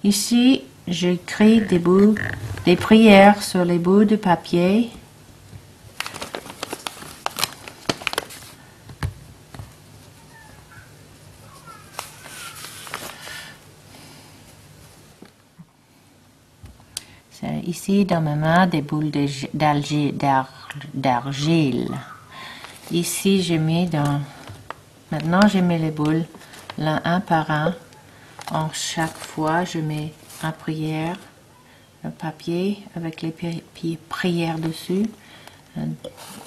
Ici, j'écris des prières sur les bouts de papier. C'est ici dans ma main des boules d'argile. Ici, j'ai mis dans... Maintenant, j'ai mis les boules, l'un un par un. En chaque fois, je mets une prière le papier avec les prières dessus.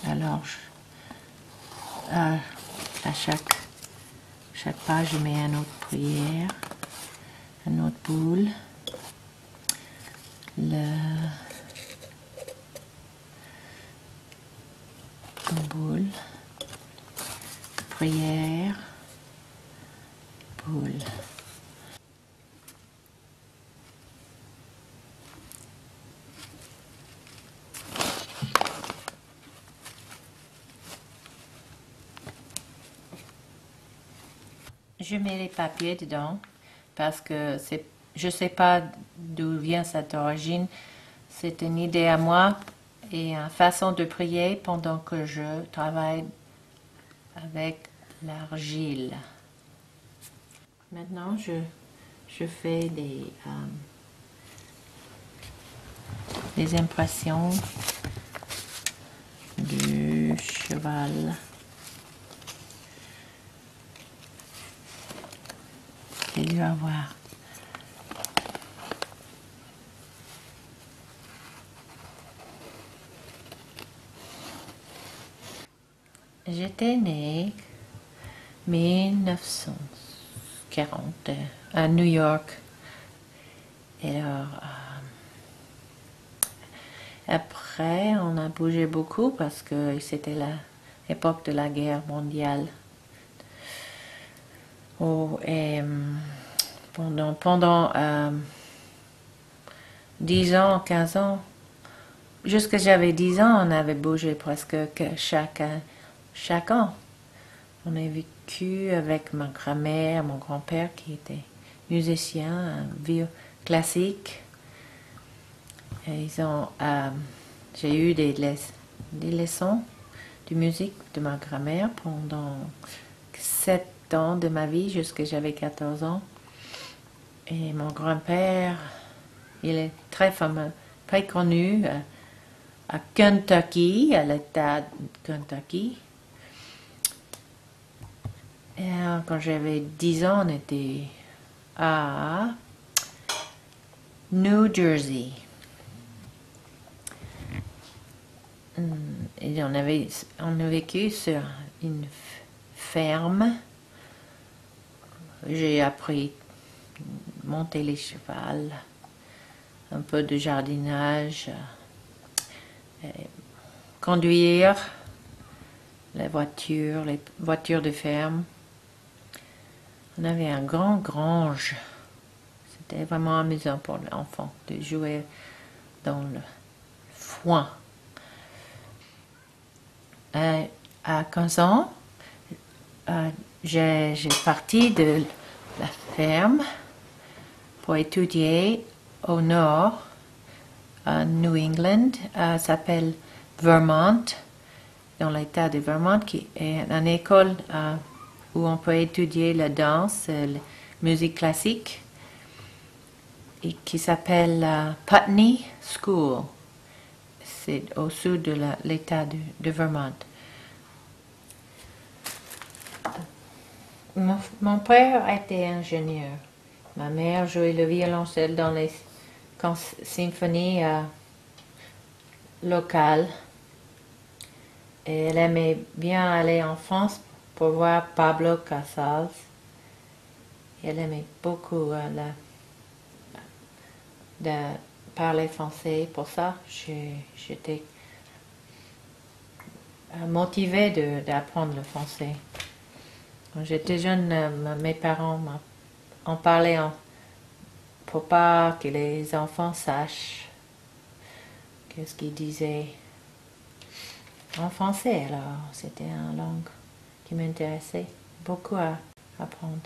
Alors, à chaque page, je mets une autre prière, une autre boule. Une boule, prière, boule. Je mets les papiers dedans parce que je ne sais pas d'où vient cette origine. C'est une idée à moi et une façon de prier pendant que je travaille avec l'argile. Maintenant, je fais des impressions du cheval. C'est dur à voir. J'étais née en 1940 à New York. Et alors, après, on a bougé beaucoup parce que c'était l'époque de la guerre mondiale. Oh, et pendant 10 ans, 15 ans, jusqu'à j'avais 10 ans, on avait bougé presque chaque an. On a vécu avec ma grand-mère, mon grand-père qui était musicien, vieux classique. Et j'ai eu des leçons de musique de ma grand-mère pendant 7 ans de ma vie, jusqu'à j'avais 14 ans. Et mon grand-père, il est très fameux, très connu à Kentucky, à l'État de Kentucky. Et quand j'avais 10 ans, on était à New Jersey. Et on a vécu sur une ferme. J'ai appris à monter les chevaux, un peu de jardinage, conduire les voitures de ferme. On avait un grand grange. C'était vraiment amusant pour l'enfant de jouer dans le foin. À 15 ans, j'ai parti de la ferme pour étudier au nord, à New England, s'appelle Vermont, dans l'état de Vermont, qui est une école où on peut étudier la danse, la musique classique, et qui s'appelle Putney School. C'est au sud de l'état de Vermont. Mon père était ingénieur. Ma mère jouait le violoncelle dans les symphonies locales. Et elle aimait bien aller en France pour voir Pablo Casals. Et elle aimait beaucoup de parler français. Pour ça, j'étais motivée d'apprendre le français. Quand j'étais jeune, mes parents en parlaient pour pas que les enfants sachent qu'est-ce qu'ils disaient en français. Alors, c'était une langue qui m'intéressait beaucoup à apprendre.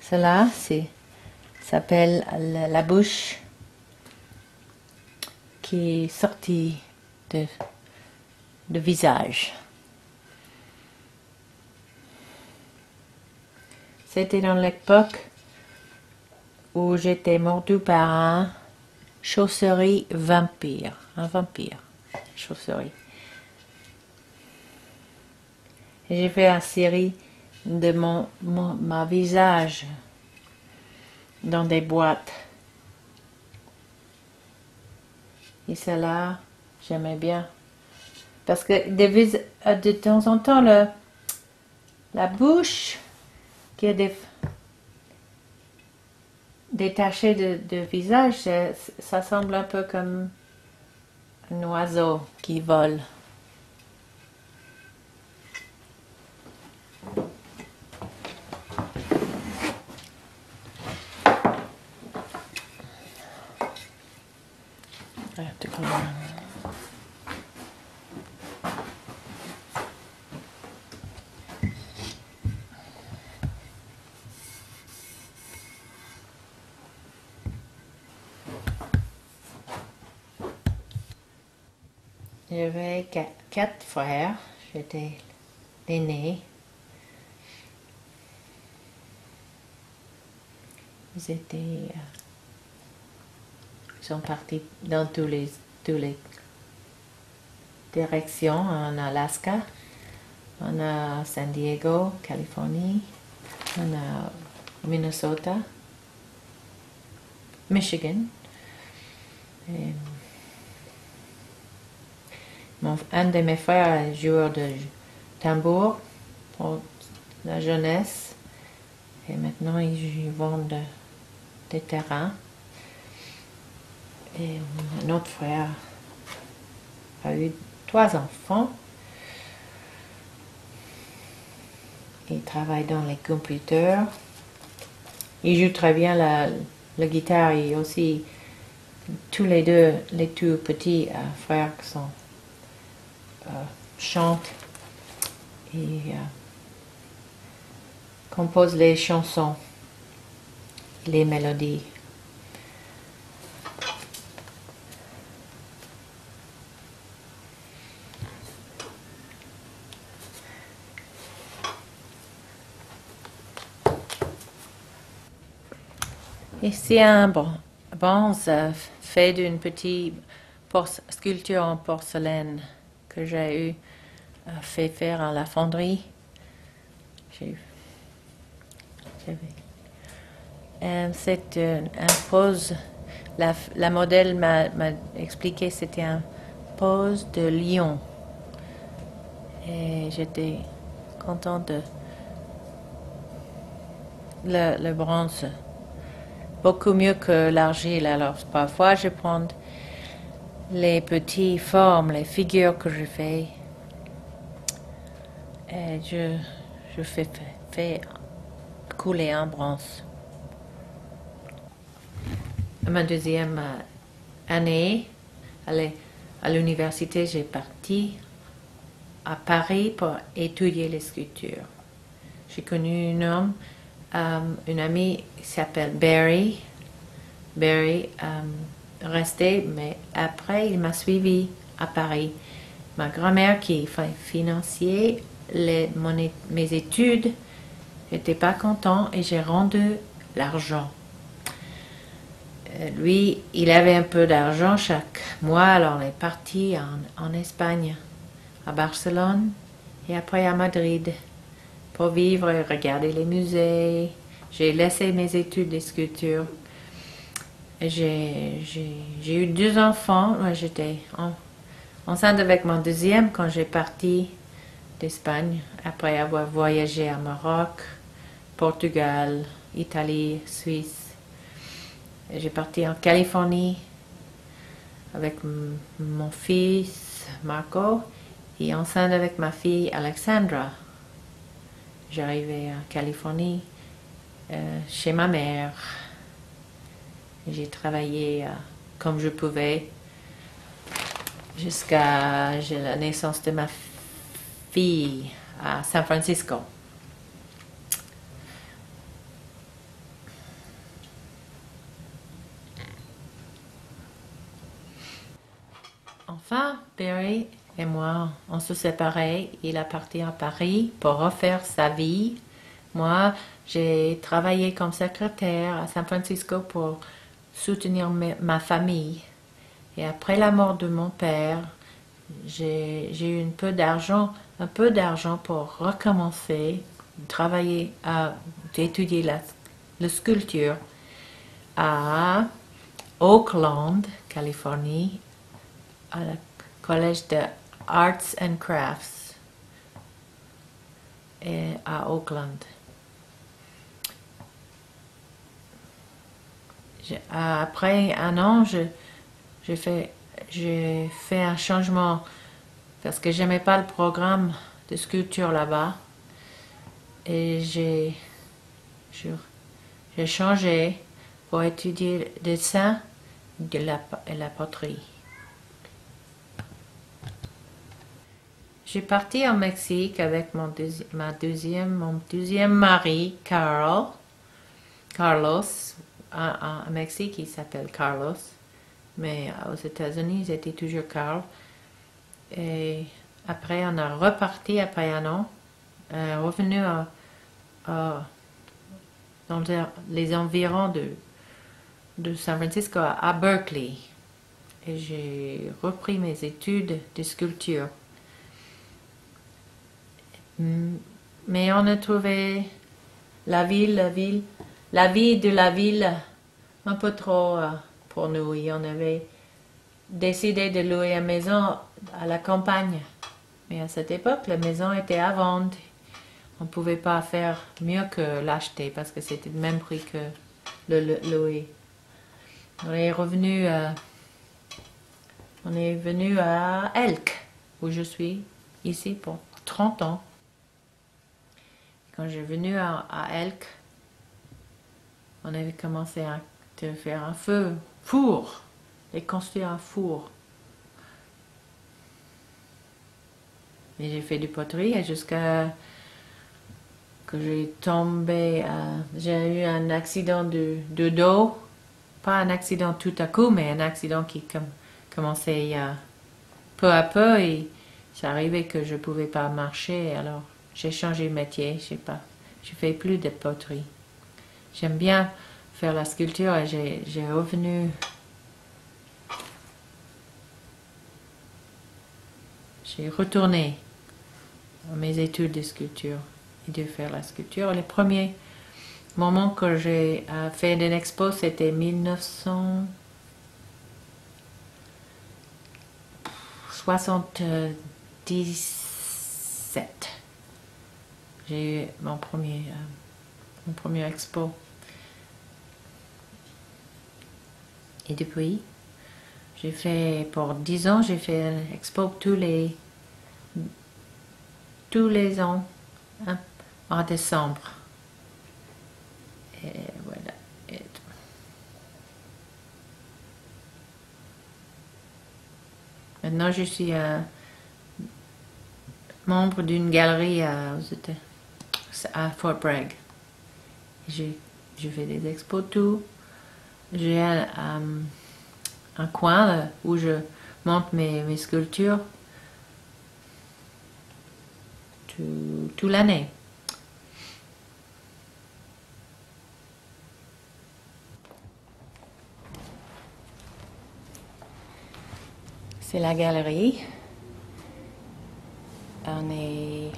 Cela s'appelle la bouche qui est sortie de visage. C'était dans l'époque où j'étais mordue par un chauve-souris vampire. Un vampire, chauve-souris. Et j'ai fait une série de ma visage dans des boîtes. Et celle-là, j'aimais bien. Parce que de temps en temps, la bouche qui est détachée de visage, ça semble un peu comme un oiseau qui vole. I have to go around. J'avais quatre frères, j'étais l'aîné. Ils sont partis dans toutes les directions, en Alaska, on a San Diego, Californie, on a Minnesota, Michigan. Et un de mes frères est joueur de tambour pour la jeunesse et maintenant ils vendent des terrains. Et un autre frère a eu 3 enfants. Il travaille dans les computers. Il joue très bien la guitare et aussi tous les deux, les tout petits frères sont chantent et composent les chansons, les mélodies. Ici un bronze fait d'une petite sculpture en porcelaine que j'ai eu fait faire à la fonderie. C'est un pose, la modèle m'a expliqué que c'était un pose de lion. Et j'étais contente de le bronze. Beaucoup mieux que l'argile. Alors parfois je prends les petites formes, les figures que je fais et je fais couler en bronze. Ma deuxième année à l'université, j'ai parti à Paris pour étudier les sculptures. J'ai connu un homme, une amie qui s'appelle Barry. Barry restait, mais après il m'a suivi à Paris. Ma grand-mère qui finançait mes études n'était pas contente et j'ai rendu l'argent. Lui, il avait un peu d'argent chaque mois, alors il est parti en Espagne, à Barcelone et après à Madrid pour vivre et regarder les musées. J'ai laissé mes études de sculpture. J'ai eu 2 enfants. J'étais enceinte avec mon deuxième quand j'ai parti d'Espagne, après avoir voyagé à Maroc, Portugal, Italie, Suisse. J'ai parti en Californie avec mon fils Marco et enceinte avec ma fille Alexandra. J'arrivais en Californie chez ma mère. J'ai travaillé comme je pouvais jusqu'à la naissance de ma fille à San Francisco. Enfin, Barry et moi, on se séparait. Il est parti à Paris pour refaire sa vie. Moi, j'ai travaillé comme secrétaire à San Francisco pour soutenir ma famille. Et après la mort de mon père, j'ai eu un peu d'argent pour recommencer, travailler étudier la sculpture à Oakland, Californie, à la collège de Arts and Crafts et à Oakland. Après un an, j'ai fait un changement parce que j'aimais pas le programme de sculpture là-bas et j'ai changé pour étudier le dessin et la poterie. J'ai parti au Mexique avec mon deuxième mari, Carlos. Au Mexique, il s'appelle Carlos, mais aux États-Unis, ils étaient toujours Carl. Et après, on a reparti après un an, revenu dans les environs de San Francisco, à Berkeley. Et j'ai repris mes études de sculpture. Mais on a trouvé la vie de la ville un peu trop pour nous. Et on avait décidé de louer une maison à la campagne. Mais à cette époque, la maison était à vendre. On ne pouvait pas faire mieux que l'acheter parce que c'était le même prix que le louer. On est venu à Elk, où je suis ici pour 30 ans. Quand j'ai venu à Elk, on avait commencé à faire un four, et construire un four. Et j'ai fait du poterie jusqu'à que j'ai tombé, j'ai eu un accident de dos, pas un accident tout à coup, mais un accident qui commençait peu à peu et c'est arrivé que je pouvais pas marcher, alors j'ai changé de métier, je fais plus de poterie. J'aime bien faire la sculpture et j'ai retourné à mes études de sculpture et de faire la sculpture. Le premier moment que j'ai fait une expo, c'était 1977. J'ai eu mon premier expo. Et depuis, pour 10 ans, j'ai fait une expo tous les ans, hein, en décembre. Et voilà. Maintenant, je suis membre d'une galerie à Fort Bragg. Je fais des expos tout. J'ai un coin où je monte mes sculptures toute l'année. C'est la galerie. On est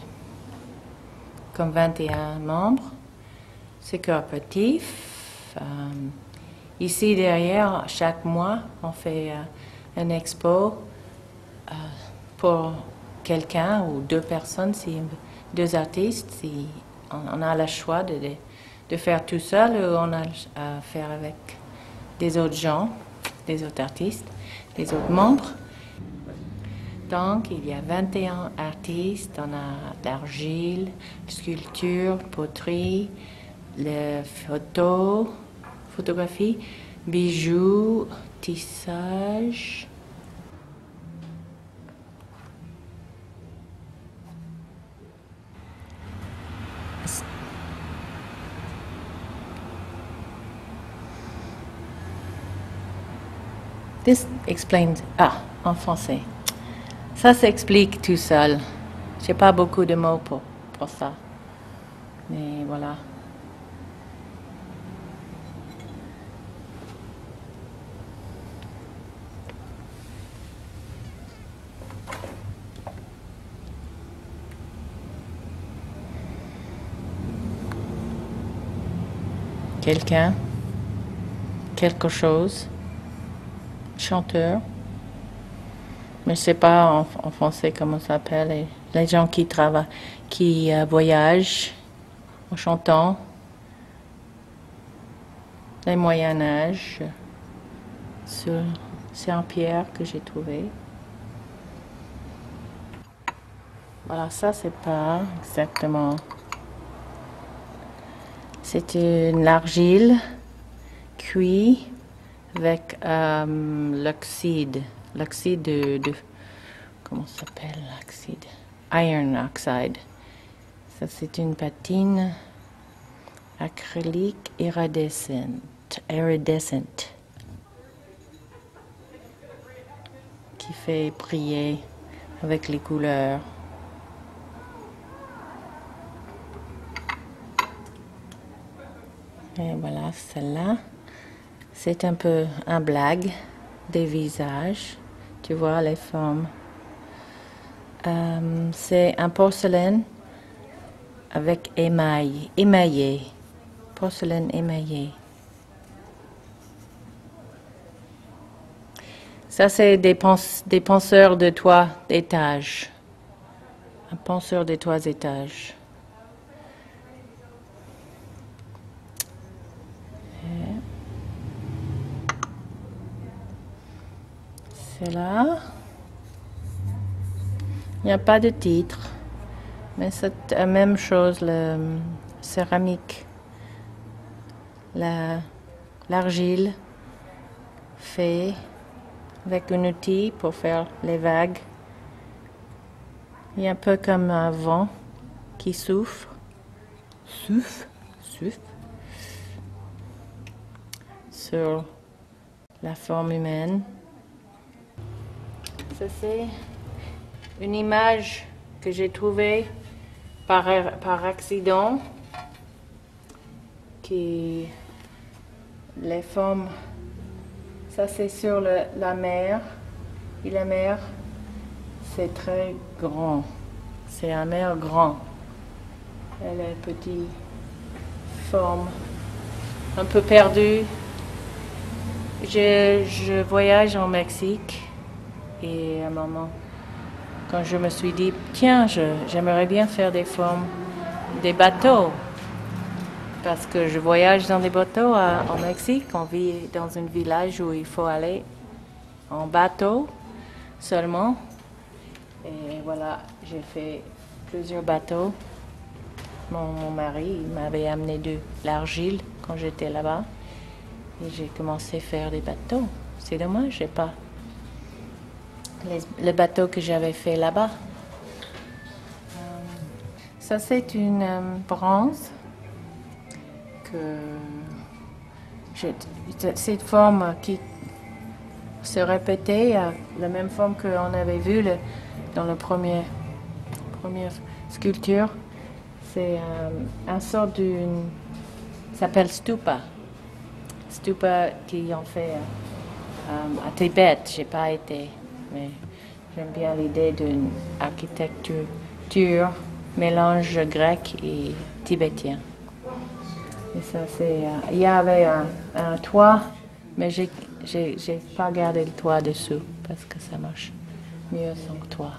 comme 21 membres. C'est coopératif. Ici derrière, chaque mois, on fait une expo pour quelqu'un ou deux personnes, deux artistes. Si on a le choix de faire tout seul ou on a à faire avec des autres gens, des autres artistes, des autres membres. Donc, il y a 21 artistes. On a l'argile, sculpture, poterie, la photographie, bijoux, tissage. This explains... Ah, en français. Ça s'explique tout seul. J'ai pas beaucoup de mots pour ça. Mais voilà. quelqu'un, quelque chose, chanteur. Mais je sais pas en français comment ça s'appelle. Les gens qui travaillent, qui voyagent en chantant. Les Moyen Âge sur Saint-Pierre que j'ai trouvé. Voilà, ça c'est pas exactement. C'est une argile cuite avec l'oxyde. L'oxyde de comment ça s'appelle l'oxyde? Iron oxide. Ça c'est une patine acrylique iridescente qui fait briller avec les couleurs. Et voilà, celle-là, c'est un peu un blague des visages. Tu vois les formes. C'est un porcelaine avec émaillé. Porcelaine émaillée. Ça, c'est des penseurs de toit d'étage. Un penseur de toit d'étage. C'est là. Il n'y a pas de titre, mais c'est la même chose, la céramique. L'argile fait avec un outil pour faire les vagues. Il y a un peu comme un vent qui souffle sur la forme humaine. Ça c'est une image que j'ai trouvée par accident, qui les formes. Ça c'est sur la mer, et la mer c'est très grand, c'est un mer grand. Elle a une petite forme un peu perdue. Je voyage en Mexique et à un moment, quand je me suis dit, tiens, j'aimerais bien faire des formes, des bateaux, parce que je voyage dans des bateaux en Mexique. On vit dans un village où il faut aller en bateau seulement. Et voilà, j'ai fait plusieurs bateaux. Mon mari m'avait amené de l'argile quand j'étais là-bas. Et j'ai commencé à faire des bateaux. C'est dommage, j'ai pas le bateau que j'avais fait là-bas. Ça, c'est une bronze que cette forme qui se répétait, la même forme qu'on avait vue dans la première sculpture. C'est un sort d'une. Ça s'appelle stupa. Stupa qui en fait à Tibet. J'ai pas été, mais j'aime bien l'idée d'une architecture mélange grec et tibétien. Et ça c'est. Il y avait un toit, mais j'ai pas gardé le toit dessous parce que ça marche mieux sans toit.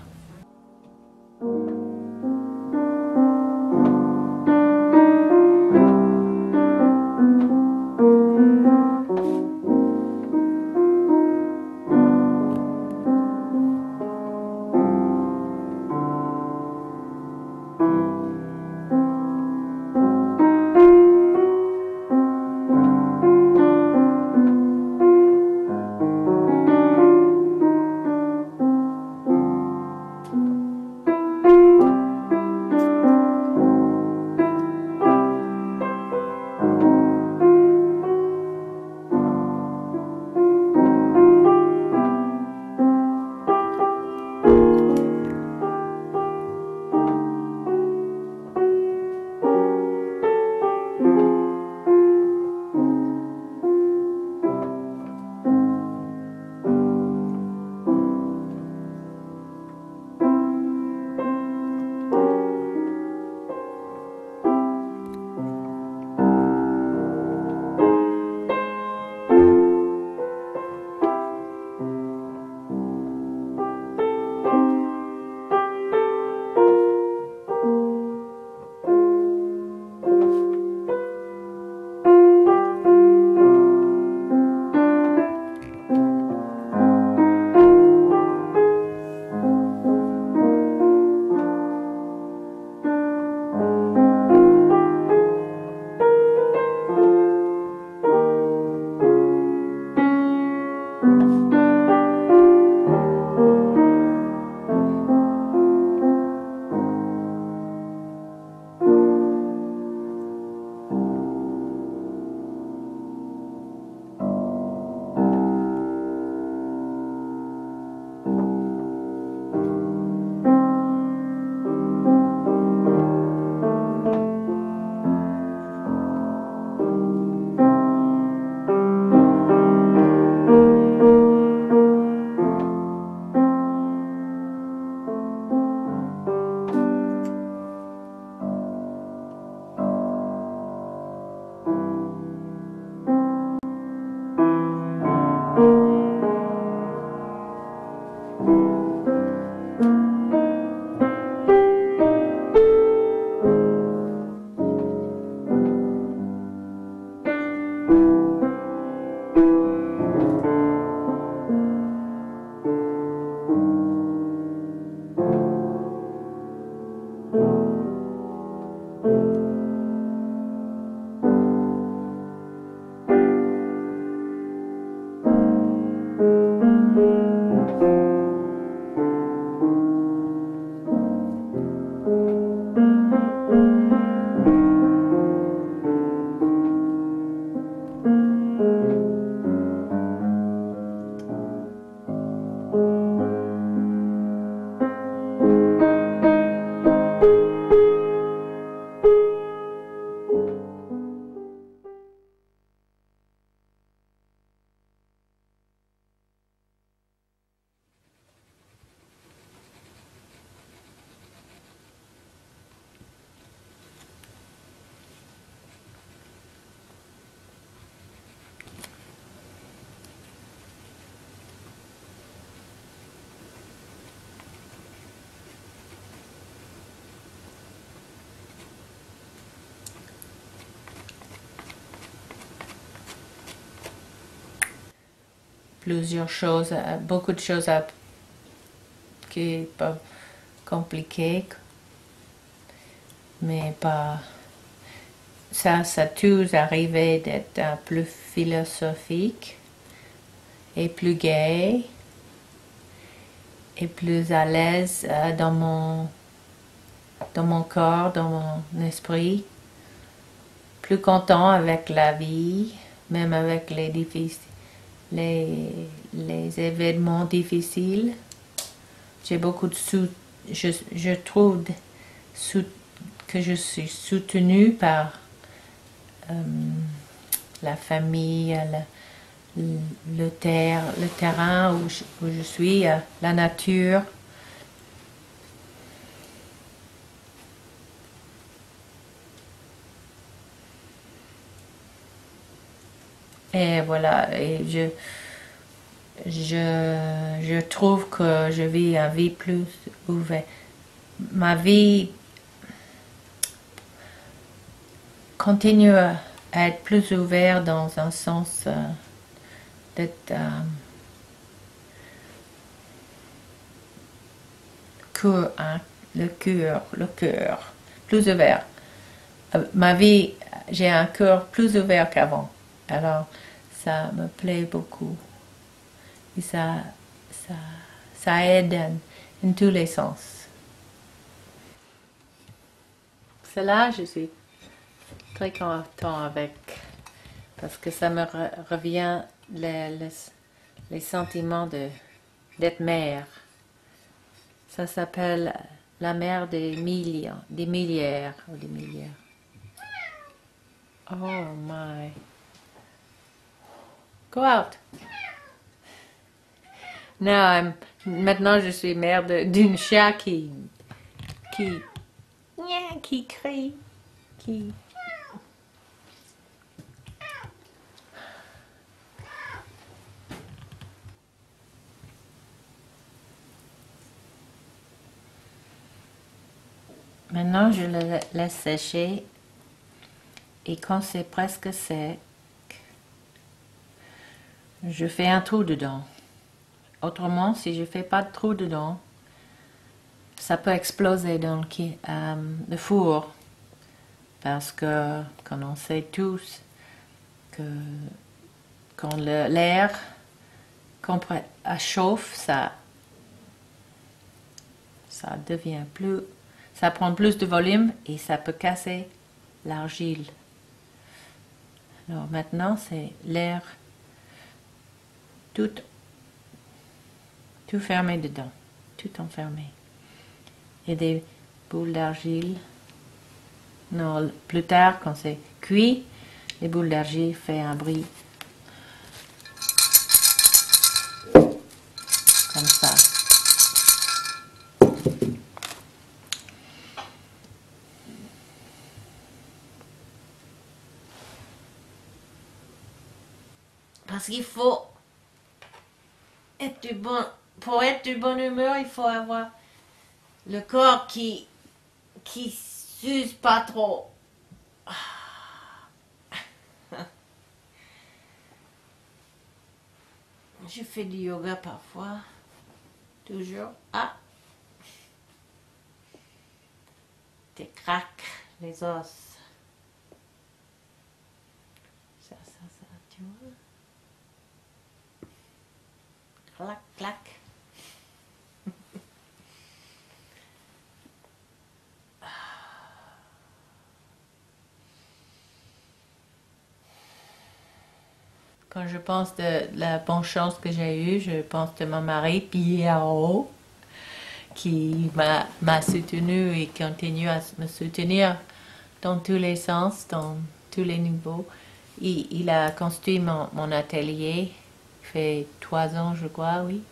plusieurs choses, beaucoup de choses qui peuvent compliquer, mais pas... Ça a tous arrivé d'être plus philosophique et plus gai et plus à l'aise dans mon corps, dans mon esprit, plus content avec la vie, même avec les événements difficiles. J'ai beaucoup de je trouve que je suis soutenue par la famille, le terrain où je suis, la nature. Et voilà, et je trouve que je vis une vie plus ouverte. Ma vie continue à être plus ouverte dans un sens d'être le cœur plus ouvert. Ma vie, j'ai un cœur plus ouvert qu'avant. Alors, ça me plaît beaucoup. Et ça aide en tous les sens. Cela, je suis très content avec, parce que ça me revient les sentiments d'être mère. Ça s'appelle la mère des milliards. Oh my. Go out. Maintenant je suis mère d'une chat qui crie, qui... Maintenant, je le laisse sécher et quand c'est presque sec, je fais un trou dedans. Autrement, si je ne fais pas de trou dedans, ça peut exploser dans le four. Parce que, comme on sait tous, que quand l'air chauffe, ça devient plus... Ça prend plus de volume et ça peut casser l'argile. Alors maintenant, c'est l'air tout fermé dedans, tout enfermé. Et des boules d'argile. Non, plus tard, quand c'est cuit, les boules d'argile font un bruit comme ça. Parce qu'il faut être pour être de bonne humeur, il faut avoir le corps qui s'use pas trop. Je fais du yoga parfois, toujours. Ah, tu craques les os. Ça, tu vois. Clac, clac. Quand je pense de la bonne chance que j'ai eue, je pense de mon mari, Pierre, qui m'a soutenu et continue à me soutenir dans tous les sens, dans tous les niveaux. Il a construit mon atelier, il fait 3 ans je crois, oui.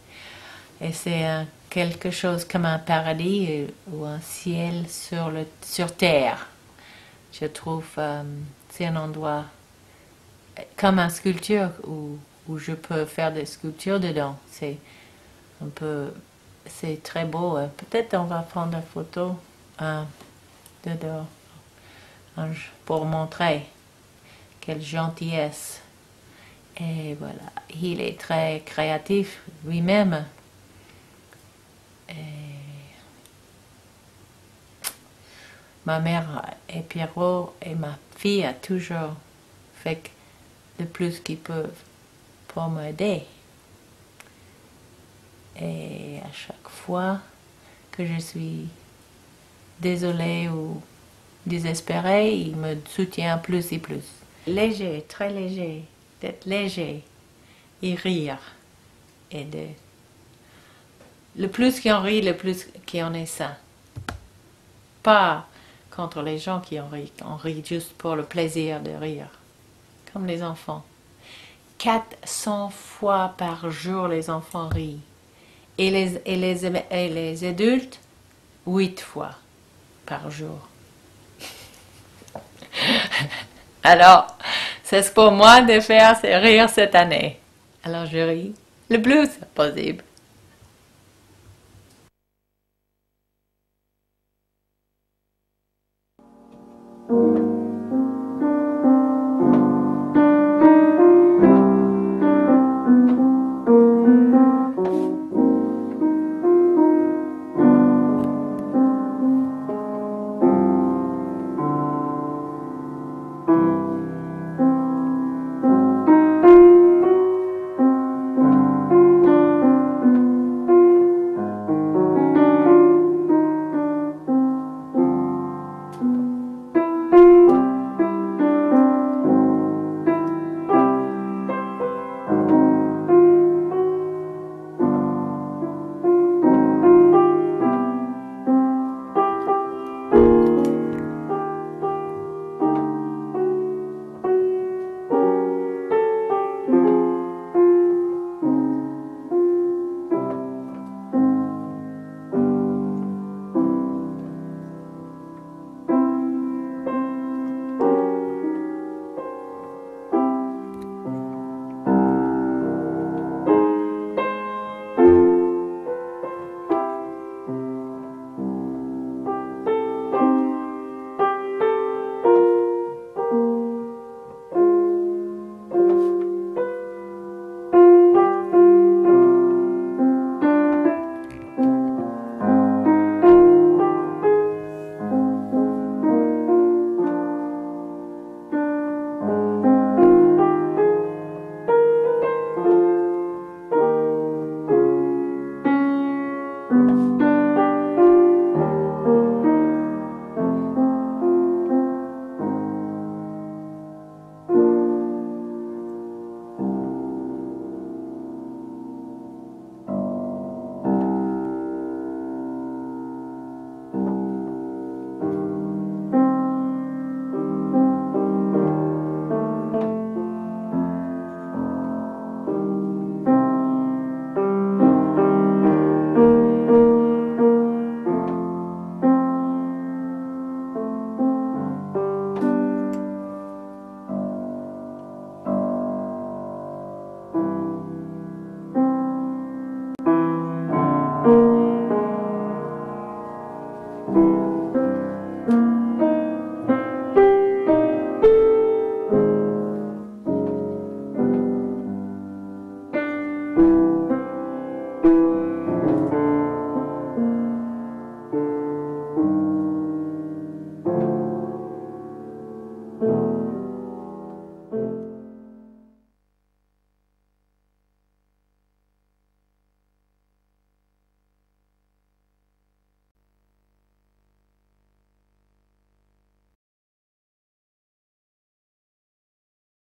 Et c'est quelque chose comme un paradis ou un ciel sur terre. Je trouve c'est un endroit comme une sculpture où je peux faire des sculptures dedans. C'est très beau. Peut-être on va prendre une photo dedans pour montrer quelle gentillesse Et voilà, il est très créatif lui-même. Et ma mère et Pierrot et ma fille a toujours fait le plus qu'ils peuvent pour m'aider. Et à chaque fois que je suis désolée ou désespérée, il me soutient plus et plus. Léger, très léger, d'être léger et rire. Et le plus qu'on rit, le plus qu'on est sain. Pas contre les gens qui en rient. On rit juste pour le plaisir de rire. Comme les enfants. 400 fois par jour, les enfants rient. Et les adultes, 8 fois par jour. Alors, c'est pour moi de faire rire cette année. Alors je ris le plus possible.